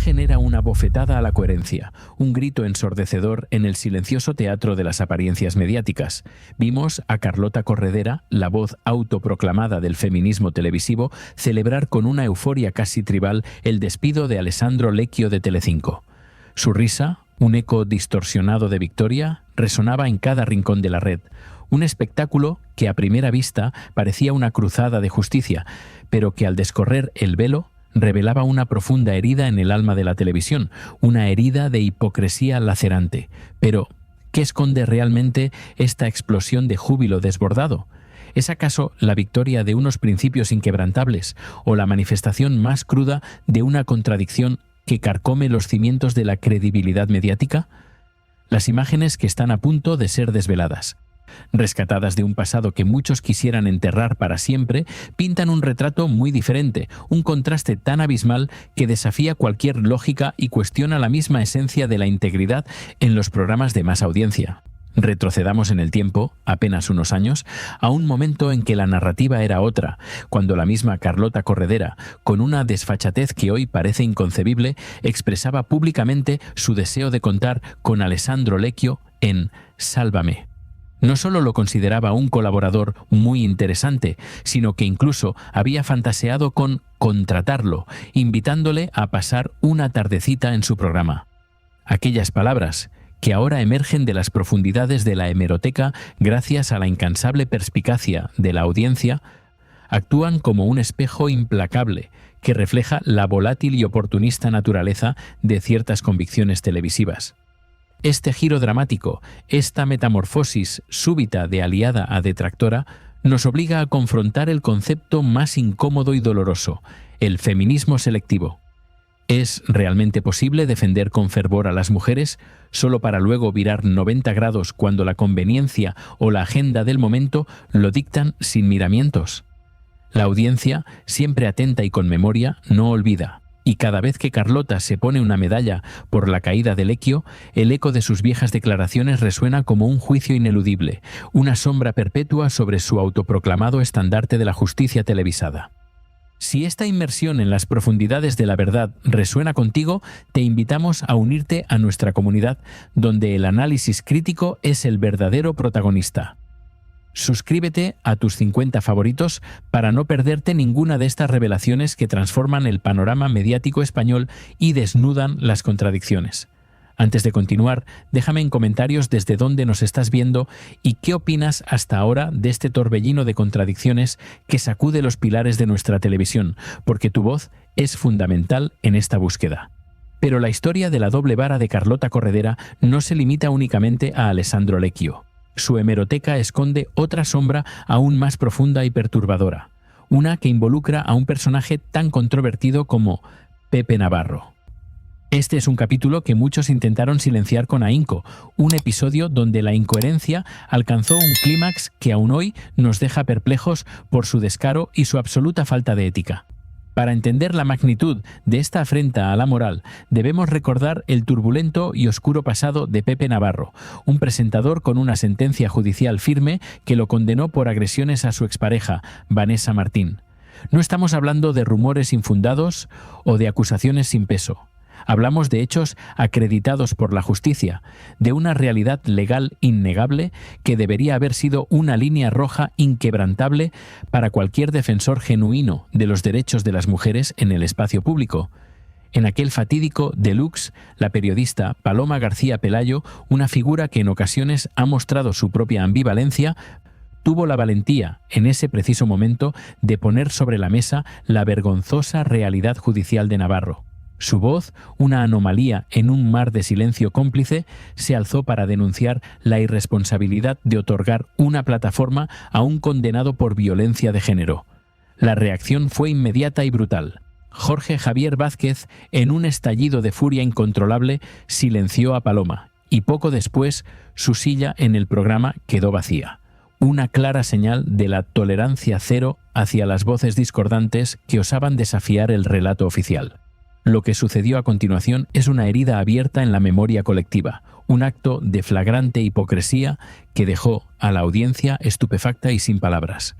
imagen era una bofetada a la coherencia, un grito ensordecedor en el silencioso teatro de las apariencias mediáticas. Vimos a Carlota Corredera, la voz autoproclamada del feminismo televisivo, celebrar con una euforia casi tribal el despido de Alessandro Lecchio de Telecinco. Su risa, un eco distorsionado de victoria, resonaba en cada rincón de la red. Un espectáculo que a primera vista parecía una cruzada de justicia, pero que al descorrer el velo revelaba una profunda herida en el alma de la televisión, una herida de hipocresía lacerante. Pero, ¿qué esconde realmente esta explosión de júbilo desbordado? ¿Es acaso la victoria de unos principios inquebrantables o la manifestación más cruda de una contradicción que carcome los cimientos de la credibilidad mediática? Las imágenes que están a punto de ser desveladas, rescatadas de un pasado que muchos quisieran enterrar para siempre, pintan un retrato muy diferente, un contraste tan abismal que desafía cualquier lógica y cuestiona la misma esencia de la integridad en los programas de más audiencia. Retrocedamos en el tiempo, apenas unos años, a un momento en que la narrativa era otra, cuando la misma Carlota Corredera, con una desfachatez que hoy parece inconcebible, expresaba públicamente su deseo de contar con Alessandro Lecchio en Sálvame. No solo lo consideraba un colaborador muy interesante, sino que incluso había fantaseado con contratarlo, invitándole a pasar una tardecita en su programa. Aquellas palabras, que ahora emergen de las profundidades de la hemeroteca gracias a la incansable perspicacia de la audiencia, actúan como un espejo implacable que refleja la volátil y oportunista naturaleza de ciertas convicciones televisivas. Este giro dramático, esta metamorfosis súbita de aliada a detractora, nos obliga a confrontar el concepto más incómodo y doloroso, el feminismo selectivo. ¿Es realmente posible defender con fervor a las mujeres solo para luego virar 90 grados cuando la conveniencia o la agenda del momento lo dictan sin miramientos? La audiencia, siempre atenta y con memoria, no olvida. Y cada vez que Carlota se pone una medalla por la caída de Lecchio, el eco de sus viejas declaraciones resuena como un juicio ineludible, una sombra perpetua sobre su autoproclamado estandarte de la justicia televisada. Si esta inmersión en las profundidades de la verdad resuena contigo, te invitamos a unirte a nuestra comunidad, donde el análisis crítico es el verdadero protagonista. Suscríbete a tus 50 favoritos para no perderte ninguna de estas revelaciones que transforman el panorama mediático español y desnudan las contradicciones. Antes de continuar, déjame en comentarios desde dónde nos estás viendo y qué opinas hasta ahora de este torbellino de contradicciones que sacude los pilares de nuestra televisión, porque tu voz es fundamental en esta búsqueda. Pero la historia de la doble vara de Carlota Corredera no se limita únicamente a Alessandro Lecchio. Su hemeroteca esconde otra sombra aún más profunda y perturbadora, una que involucra a un personaje tan controvertido como Pepe Navarro. Este es un capítulo que muchos intentaron silenciar con ahínco, un episodio donde la incoherencia alcanzó un clímax que aún hoy nos deja perplejos por su descaro y su absoluta falta de ética. Para entender la magnitud de esta afrenta a la moral, debemos recordar el turbulento y oscuro pasado de Pepe Navarro, un presentador con una sentencia judicial firme que lo condenó por agresiones a su expareja, Vanessa Martín. No estamos hablando de rumores infundados o de acusaciones sin peso. Hablamos de hechos acreditados por la justicia, de una realidad legal innegable que debería haber sido una línea roja inquebrantable para cualquier defensor genuino de los derechos de las mujeres en el espacio público. En aquel fatídico Deluxe, la periodista Paloma García Pelayo, una figura que en ocasiones ha mostrado su propia ambivalencia, tuvo la valentía, en ese preciso momento, de poner sobre la mesa la vergonzosa realidad judicial de Navarro. Su voz, una anomalía en un mar de silencio cómplice, se alzó para denunciar la irresponsabilidad de otorgar una plataforma a un condenado por violencia de género. La reacción fue inmediata y brutal. Jorge Javier Vázquez, en un estallido de furia incontrolable, silenció a Paloma, y poco después su silla en el programa quedó vacía. Una clara señal de la tolerancia cero hacia las voces discordantes que osaban desafiar el relato oficial. Lo que sucedió a continuación es una herida abierta en la memoria colectiva, un acto de flagrante hipocresía que dejó a la audiencia estupefacta y sin palabras.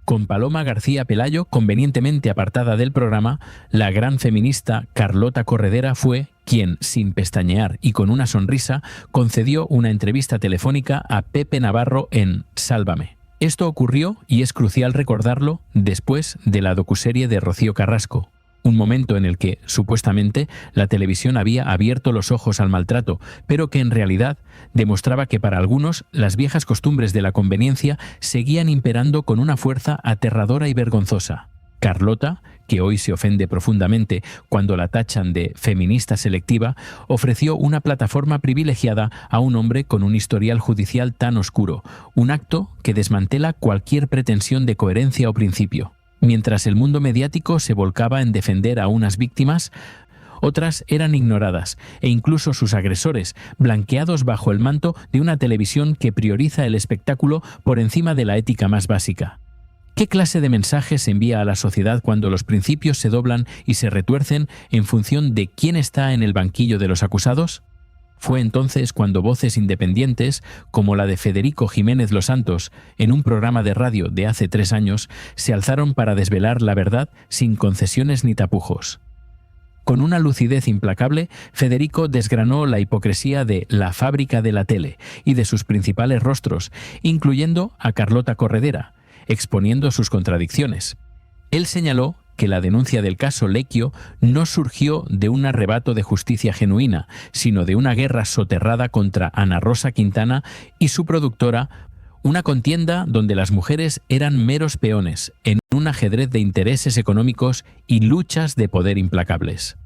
Con Paloma García Pelayo convenientemente apartada del programa, la gran feminista Carlota Corredera fue quien, sin pestañear y con una sonrisa, concedió una entrevista telefónica a Pepe Navarro en Sálvame. Esto ocurrió, y es crucial recordarlo, después de la docuserie de Rocío Carrasco. Un momento en el que, supuestamente, la televisión había abierto los ojos al maltrato, pero que en realidad demostraba que para algunos las viejas costumbres de la conveniencia seguían imperando con una fuerza aterradora y vergonzosa. Carlota, que hoy se ofende profundamente cuando la tachan de feminista selectiva, ofreció una plataforma privilegiada a un hombre con un historial judicial tan oscuro, un acto que desmantela cualquier pretensión de coherencia o principio. Mientras el mundo mediático se volcaba en defender a unas víctimas, otras eran ignoradas e incluso sus agresores, blanqueados bajo el manto de una televisión que prioriza el espectáculo por encima de la ética más básica. ¿Qué clase de mensaje se envía a la sociedad cuando los principios se doblan y se retuercen en función de quién está en el banquillo de los acusados? Fue entonces cuando voces independientes, como la de Federico Jiménez Los Santos, en un programa de radio de hace 3 años, se alzaron para desvelar la verdad sin concesiones ni tapujos. Con una lucidez implacable, Federico desgranó la hipocresía de la fábrica de la tele y de sus principales rostros, incluyendo a Carlota Corredera, exponiendo sus contradicciones. Él señaló que la denuncia del caso Lecchio no surgió de un arrebato de justicia genuina, sino de una guerra soterrada contra Ana Rosa Quintana y su productora, una contienda donde las mujeres eran meros peones en un ajedrez de intereses económicos y luchas de poder implacables.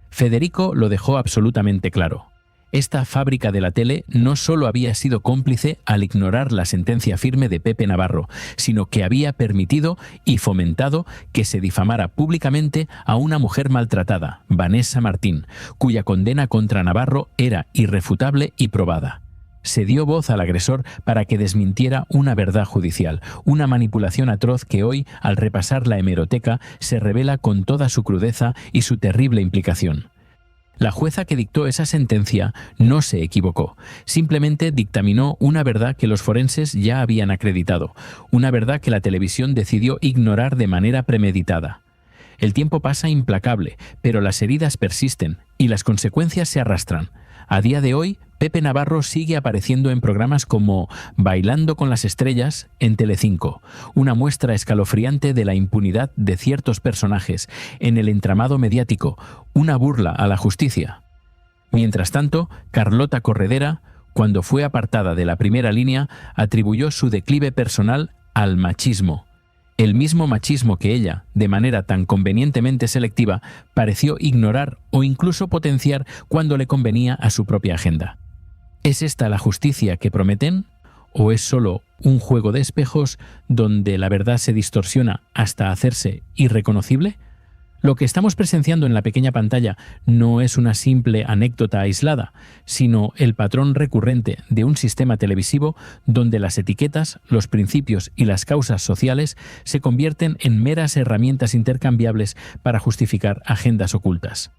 Federico lo dejó absolutamente claro. Esta fábrica de la tele no solo había sido cómplice al ignorar la sentencia firme de Pepe Navarro, sino que había permitido y fomentado que se difamara públicamente a una mujer maltratada, Vanessa Martín, cuya condena contra Navarro era irrefutable y probada. Se dio voz al agresor para que desmintiera una verdad judicial, una manipulación atroz que hoy, al repasar la hemeroteca, se revela con toda su crudeza y su terrible implicación. La jueza que dictó esa sentencia no se equivocó, simplemente dictaminó una verdad que los forenses ya habían acreditado, una verdad que la televisión decidió ignorar de manera premeditada. El tiempo pasa implacable, pero las heridas persisten y las consecuencias se arrastran. A día de hoy, Pepe Navarro sigue apareciendo en programas como Bailando con las Estrellas en Telecinco, una muestra escalofriante de la impunidad de ciertos personajes en el entramado mediático, una burla a la justicia. Mientras tanto, Carlota Corredera, cuando fue apartada de la primera línea, atribuyó su declive personal al machismo. El mismo machismo que ella, de manera tan convenientemente selectiva, pareció ignorar o incluso potenciar cuando le convenía a su propia agenda. ¿Es esta la justicia que prometen? ¿O es solo un juego de espejos donde la verdad se distorsiona hasta hacerse irreconocible? Lo que estamos presenciando en la pequeña pantalla no es una simple anécdota aislada, sino el patrón recurrente de un sistema televisivo donde las etiquetas, los principios y las causas sociales se convierten en meras herramientas intercambiables para justificar agendas ocultas.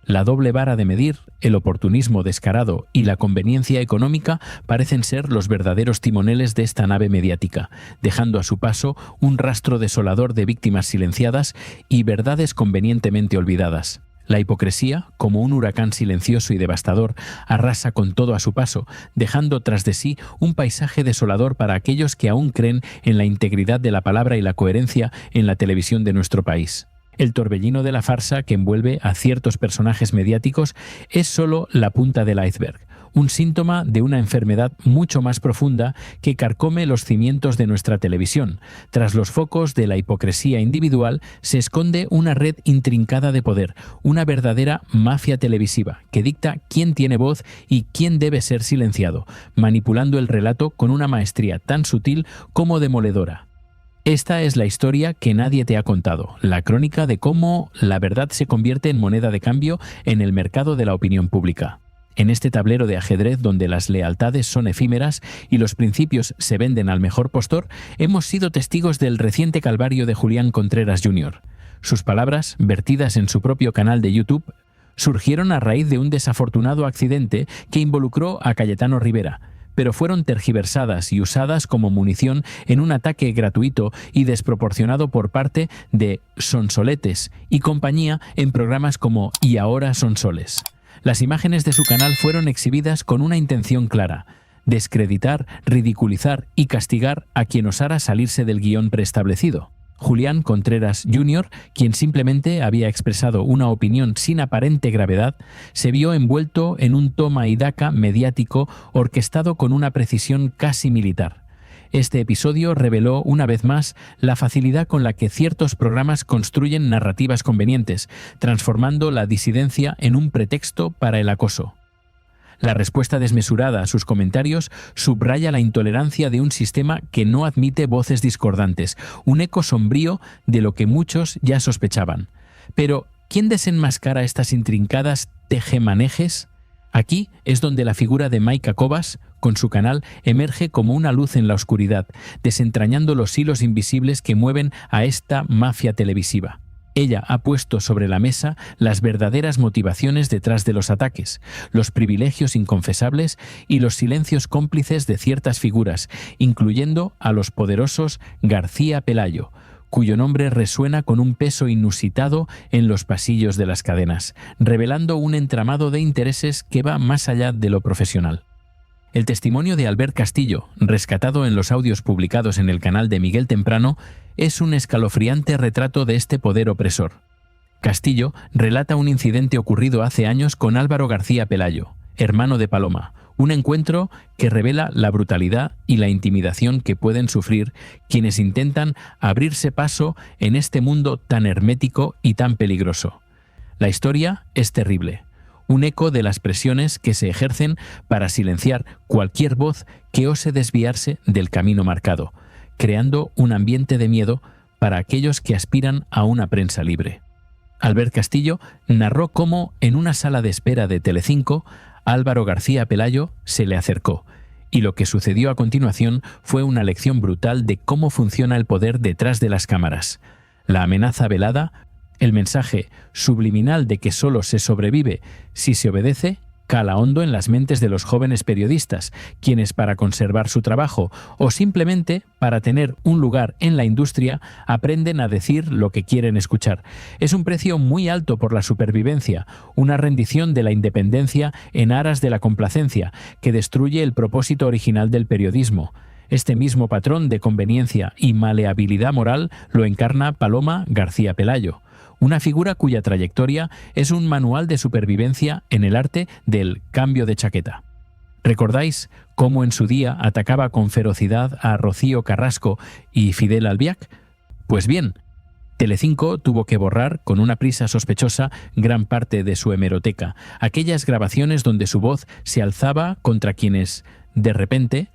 La doble vara de medir, el oportunismo descarado y la conveniencia económica parecen ser los verdaderos timoneles de esta nave mediática, dejando a su paso un rastro desolador de víctimas silenciadas y verdades convenientemente olvidadas. La hipocresía, como un huracán silencioso y devastador, arrasa con todo a su paso, dejando tras de sí un paisaje desolador para aquellos que aún creen en la integridad de la palabra y la coherencia en la televisión de nuestro país. El torbellino de la farsa que envuelve a ciertos personajes mediáticos es solo la punta del iceberg, un síntoma de una enfermedad mucho más profunda que carcome los cimientos de nuestra televisión. Tras los focos de la hipocresía individual se esconde una red intrincada de poder, una verdadera mafia televisiva que dicta quién tiene voz y quién debe ser silenciado, manipulando el relato con una maestría tan sutil como demoledora. Esta es la historia que nadie te ha contado, la crónica de cómo la verdad se convierte en moneda de cambio en el mercado de la opinión pública. En este tablero de ajedrez donde las lealtades son efímeras y los principios se venden al mejor postor, hemos sido testigos del reciente calvario de Julián Contreras Jr. Sus palabras, vertidas en su propio canal de YouTube, surgieron a raíz de un desafortunado accidente que involucró a Cayetano Rivera, pero fueron tergiversadas y usadas como munición en un ataque gratuito y desproporcionado por parte de Sonsoletes y compañía en programas como Y ahora Sonsoles. Las imágenes de su canal fueron exhibidas con una intención clara: descreditar, ridiculizar y castigar a quien osara salirse del guión preestablecido. Julián Contreras Jr., quien simplemente había expresado una opinión sin aparente gravedad, se vio envuelto en un toma y daca mediático orquestado con una precisión casi militar. Este episodio reveló una vez más la facilidad con la que ciertos programas construyen narrativas convenientes, transformando la disidencia en un pretexto para el acoso. La respuesta desmesurada a sus comentarios subraya la intolerancia de un sistema que no admite voces discordantes, un eco sombrío de lo que muchos ya sospechaban. Pero, ¿quién desenmascara estas intrincadas tejemanejes? Aquí es donde la figura de Maika Cobas, con su canal, emerge como una luz en la oscuridad, desentrañando los hilos invisibles que mueven a esta mafia televisiva. Ella ha puesto sobre la mesa las verdaderas motivaciones detrás de los ataques, los privilegios inconfesables y los silencios cómplices de ciertas figuras, incluyendo a los poderosos García Pelayo, cuyo nombre resuena con un peso inusitado en los pasillos de las cadenas, revelando un entramado de intereses que va más allá de lo profesional. El testimonio de Albert Castillo, rescatado en los audios publicados en el canal de Miguel Temprano, es un escalofriante retrato de este poder opresor. Castillo relata un incidente ocurrido hace años con Álvaro García Pelayo, hermano de Paloma, un encuentro que revela la brutalidad y la intimidación que pueden sufrir quienes intentan abrirse paso en este mundo tan hermético y tan peligroso. La historia es terrible. Un eco de las presiones que se ejercen para silenciar cualquier voz que ose desviarse del camino marcado, creando un ambiente de miedo para aquellos que aspiran a una prensa libre. Albert Castillo narró cómo, en una sala de espera de Telecinco, Álvaro García Pelayo se le acercó, y lo que sucedió a continuación fue una lección brutal de cómo funciona el poder detrás de las cámaras. La amenaza velada, el mensaje subliminal de que solo se sobrevive si se obedece, cala hondo en las mentes de los jóvenes periodistas, quienes para conservar su trabajo o simplemente para tener un lugar en la industria aprenden a decir lo que quieren escuchar. Es un precio muy alto por la supervivencia, una rendición de la independencia en aras de la complacencia, que destruye el propósito original del periodismo. Este mismo patrón de conveniencia y maleabilidad moral lo encarna Paloma García Pelayo, una figura cuya trayectoria es un manual de supervivencia en el arte del cambio de chaqueta. ¿Recordáis cómo en su día atacaba con ferocidad a Rocío Carrasco y Fidel Albiac? Pues bien, Telecinco tuvo que borrar con una prisa sospechosa gran parte de su hemeroteca, aquellas grabaciones donde su voz se alzaba contra quienes, de repente,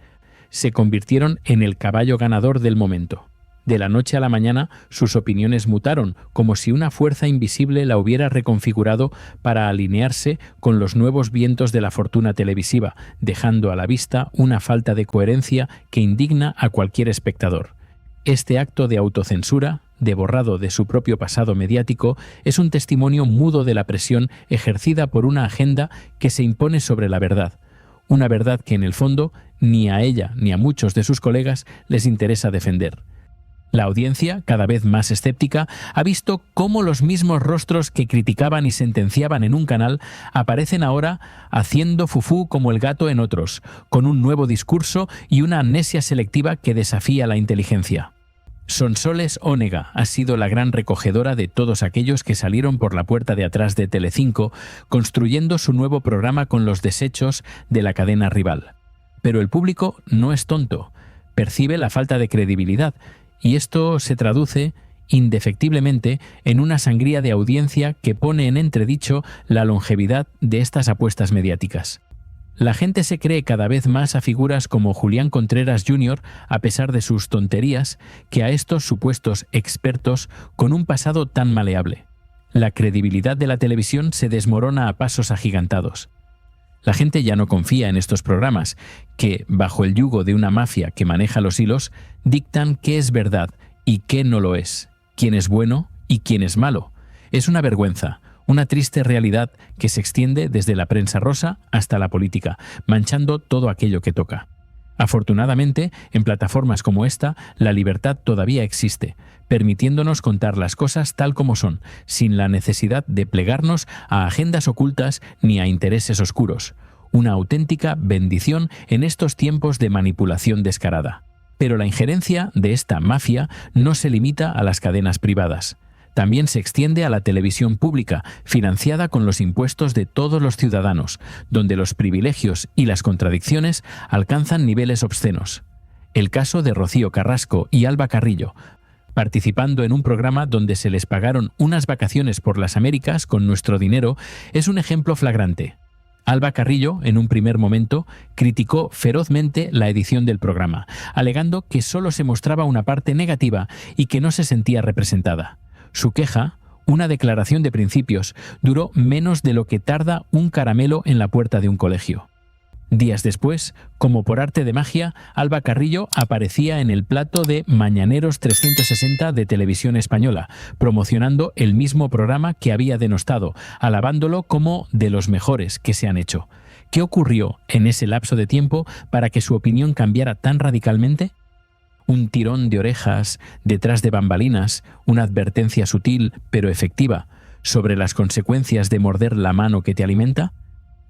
se convirtieron en el caballo ganador del momento. De la noche a la mañana, sus opiniones mutaron, como si una fuerza invisible la hubiera reconfigurado para alinearse con los nuevos vientos de la fortuna televisiva, dejando a la vista una falta de coherencia que indigna a cualquier espectador. Este acto de autocensura, de borrado de su propio pasado mediático, es un testimonio mudo de la presión ejercida por una agenda que se impone sobre la verdad. Una verdad que en el fondo ni a ella ni a muchos de sus colegas les interesa defender. La audiencia, cada vez más escéptica, ha visto cómo los mismos rostros que criticaban y sentenciaban en un canal aparecen ahora haciendo fufú como el gato en otros, con un nuevo discurso y una amnesia selectiva que desafía la inteligencia. Sonsoles Onega ha sido la gran recogedora de todos aquellos que salieron por la puerta de atrás de Telecinco, construyendo su nuevo programa con los desechos de la cadena rival. Pero el público no es tonto, percibe la falta de credibilidad, y esto se traduce, indefectiblemente, en una sangría de audiencia que pone en entredicho la longevidad de estas apuestas mediáticas. La gente se cree cada vez más a figuras como Julián Contreras Jr., a pesar de sus tonterías, que a estos supuestos expertos con un pasado tan maleable. La credibilidad de la televisión se desmorona a pasos agigantados. La gente ya no confía en estos programas, que, bajo el yugo de una mafia que maneja los hilos, dictan qué es verdad y qué no lo es, quién es bueno y quién es malo. Es una vergüenza, Una triste realidad que se extiende desde la prensa rosa hasta la política, manchando todo aquello que toca. Afortunadamente, en plataformas como esta, la libertad todavía existe, permitiéndonos contar las cosas tal como son, sin la necesidad de plegarnos a agendas ocultas ni a intereses oscuros. Una auténtica bendición en estos tiempos de manipulación descarada. Pero la injerencia de esta mafia no se limita a las cadenas privadas. También se extiende a la televisión pública, financiada con los impuestos de todos los ciudadanos, donde los privilegios y las contradicciones alcanzan niveles obscenos. El caso de Rocío Carrasco y Alba Carrillo, participando en un programa donde se les pagaron unas vacaciones por las Américas con nuestro dinero, es un ejemplo flagrante. Alba Carrillo, en un primer momento, criticó ferozmente la edición del programa, alegando que solo se mostraba una parte negativa y que no se sentía representada. Su queja, una declaración de principios, duró menos de lo que tarda un caramelo en la puerta de un colegio. Días después, como por arte de magia, Alba Carrillo aparecía en el plato de Mañaneros 360 de Televisión Española, promocionando el mismo programa que había denostado, alabándolo como de los mejores que se han hecho. ¿Qué ocurrió en ese lapso de tiempo para que su opinión cambiara tan radicalmente? Un tirón de orejas, detrás de bambalinas, una advertencia sutil pero efectiva sobre las consecuencias de morder la mano que te alimenta.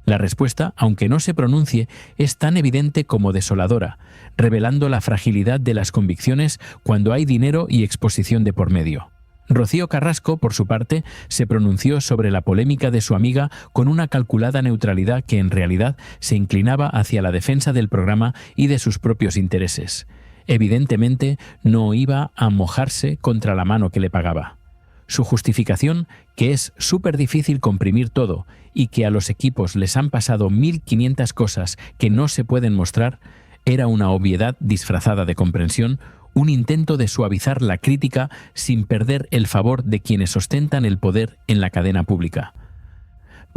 La respuesta, aunque no se pronuncie, es tan evidente como desoladora, revelando la fragilidad de las convicciones cuando hay dinero y exposición de por medio. Rocío Carrasco, por su parte, se pronunció sobre la polémica de su amiga con una calculada neutralidad que en realidad se inclinaba hacia la defensa del programa y de sus propios intereses. Evidentemente, no iba a mojarse contra la mano que le pagaba. Su justificación, que es súper difícil comprimir todo y que a los equipos les han pasado 1500 cosas que no se pueden mostrar, era una obviedad disfrazada de comprensión, un intento de suavizar la crítica sin perder el favor de quienes ostentan el poder en la cadena pública.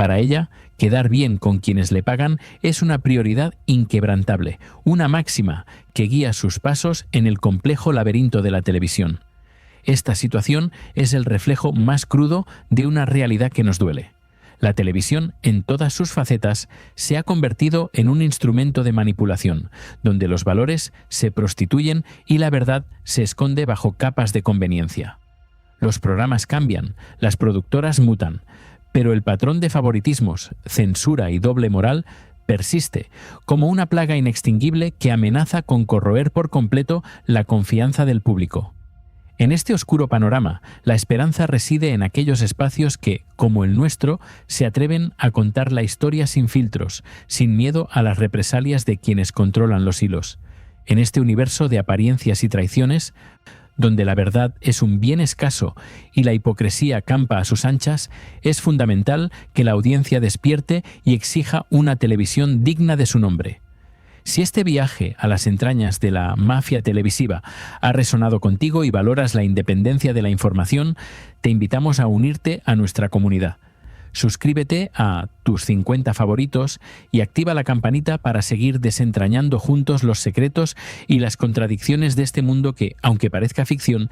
Para ella, quedar bien con quienes le pagan es una prioridad inquebrantable, una máxima que guía sus pasos en el complejo laberinto de la televisión. Esta situación es el reflejo más crudo de una realidad que nos duele. La televisión, en todas sus facetas, se ha convertido en un instrumento de manipulación, donde los valores se prostituyen y la verdad se esconde bajo capas de conveniencia. Los programas cambian, las productoras mutan, pero el patrón de favoritismos, censura y doble moral persiste, como una plaga inextinguible que amenaza con corroer por completo la confianza del público. En este oscuro panorama, la esperanza reside en aquellos espacios que, como el nuestro, se atreven a contar la historia sin filtros, sin miedo a las represalias de quienes controlan los hilos. En este universo de apariencias y traiciones, donde la verdad es un bien escaso y la hipocresía campa a sus anchas, es fundamental que la audiencia despierte y exija una televisión digna de su nombre. Si este viaje a las entrañas de la mafia televisiva ha resonado contigo y valoras la independencia de la información, te invitamos a unirte a nuestra comunidad. Suscríbete a Tus 50 favoritos y activa la campanita para seguir desentrañando juntos los secretos y las contradicciones de este mundo que, aunque parezca ficción,